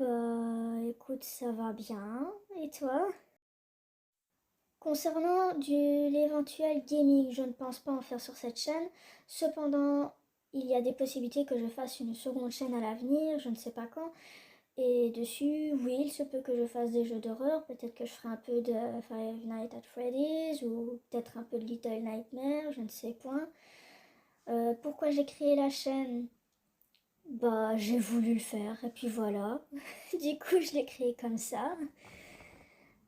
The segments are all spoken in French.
Bah écoute, ça va bien. Et toi? Concernant l'éventuel gaming, je ne pense pas en faire sur cette chaîne. Cependant, il y a des possibilités que je fasse une seconde chaîne à l'avenir, je ne sais pas quand. Et dessus, oui, il se peut que je fasse des jeux d'horreur. Peut-être que je ferai un peu de Five Nights at Freddy's ou peut-être un peu de Little Nightmares, je ne sais point. Pourquoi j'ai créé la chaîne? Bah, j'ai voulu le faire et puis voilà. Du coup, je l'ai créé comme ça.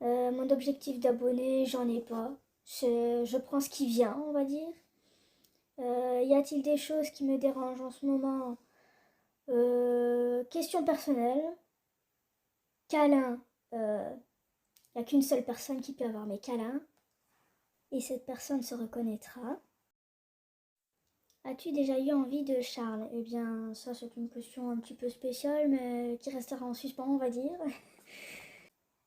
Mon objectif d'abonnés, j'en ai pas. Je prends ce qui vient, on va dire. Y a-t-il des choses qui me dérangent en ce moment? Question personnelle. Câlin. Il n'y a qu'une seule personne qui peut avoir mes câlins. Et cette personne se reconnaîtra. As-tu déjà eu envie de Charles? Eh bien, ça c'est une question un petit peu spéciale, mais qui restera en suspens, on va dire.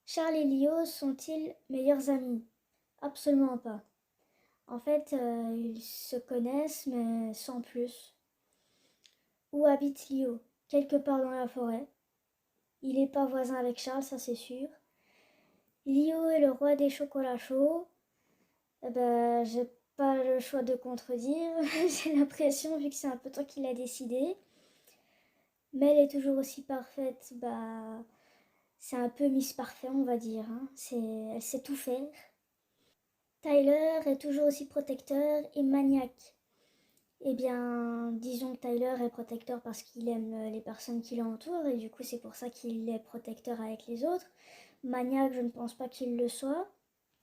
Charles et Lio sont-ils meilleurs amis? Absolument pas. En fait, ils se connaissent, mais sans plus. Où habite Lio? Quelque part dans la forêt. Il n'est pas voisin avec Charles, ça c'est sûr. Lio est le roi des chocolats chauds. Eh ben, j'ai pas le choix de contredire. J'ai l'impression, vu que c'est un peu toi qui l'as décidé. Mais elle est toujours aussi parfaite. Bah, c'est un peu Miss Parfait, on va dire. Hein. Elle sait tout faire. Tyler est toujours aussi protecteur et maniaque. Eh bien, disons que Tyler est protecteur parce qu'il aime les personnes qui l'entourent et du coup c'est pour ça qu'il est protecteur avec les autres. Maniaque, je ne pense pas qu'il le soit.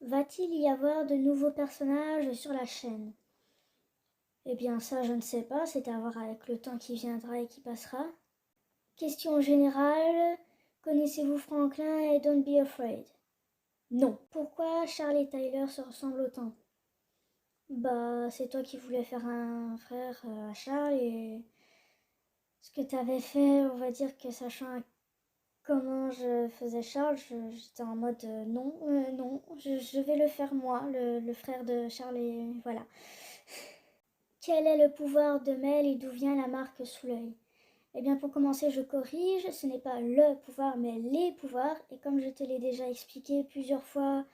Va-t-il y avoir de nouveaux personnages sur la chaîne? Eh bien ça je ne sais pas, c'est à voir avec le temps qui viendra et qui passera. Question générale, connaissez-vous Franklin et Don't Be Afraid? Non. Pourquoi Charles et Tyler se ressemblent autant? Bah c'est toi qui voulais faire un frère à Charles et ce que tu avais fait, on va dire que sachant comment je faisais Charles, j'étais en mode non, non, je vais le faire moi, le frère de Charles et voilà. Quel est le pouvoir de Mel et d'où vient la marque sous l'œil? Eh bien pour commencer, je corrige, ce n'est pas le pouvoir mais les pouvoirs et comme je te l'ai déjà expliqué plusieurs fois,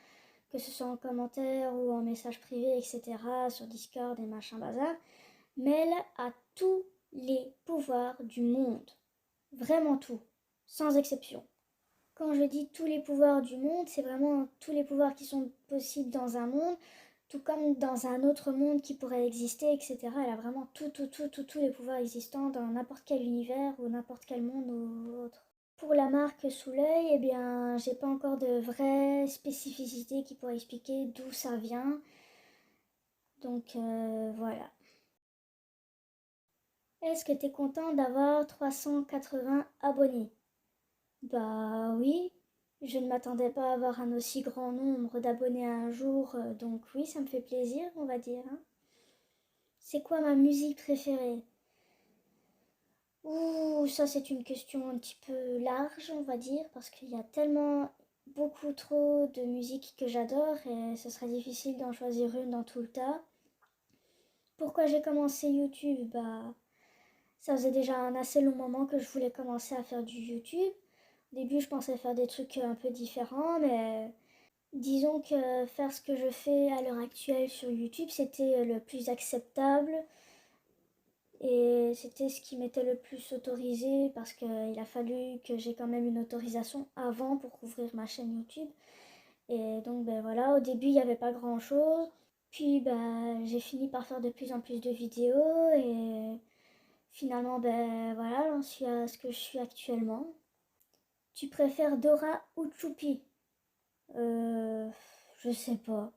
que ce soit en commentaire ou en message privé, etc., sur Discord et machin bazar, Mel a tous les pouvoirs du monde. Vraiment tout, sans exception. Quand je dis tous les pouvoirs du monde, c'est vraiment tous les pouvoirs qui sont possibles dans un monde, tout comme dans un autre monde qui pourrait exister, etc. Elle a vraiment tous les pouvoirs existants dans n'importe quel univers ou n'importe quel monde ou autre. Pour la marque sous l'œil, eh bien, j'ai pas encore de vraie spécificité qui pourrait expliquer d'où ça vient. Donc voilà. Est-ce que tu es content d'avoir 380 abonnés? Bah oui, je ne m'attendais pas à avoir un aussi grand nombre d'abonnés un jour, donc oui, ça me fait plaisir, on va dire. Hein. C'est quoi ma musique préférée? Ouh, ça c'est une question un petit peu large, on va dire, parce qu'il y a tellement beaucoup trop de musique que j'adore et ce serait difficile d'en choisir une dans tout le tas. Pourquoi j'ai commencé YouTube? Bah, ça faisait déjà un assez long moment que je voulais commencer à faire du YouTube. Au début, je pensais faire des trucs un peu différents, mais disons que faire ce que je fais à l'heure actuelle sur YouTube, c'était le plus acceptable et c'était ce qui m'était le plus autorisé parce qu'il a fallu que j'ai quand même une autorisation avant pour ouvrir ma chaîne YouTube. Et donc ben voilà, au début il n'y avait pas grand chose. Puis ben, j'ai fini par faire de plus en plus de vidéos et finalement ben voilà, j'en suis à ce que je suis actuellement. Tu préfères Dora ou Choupi? Euh, je sais pas.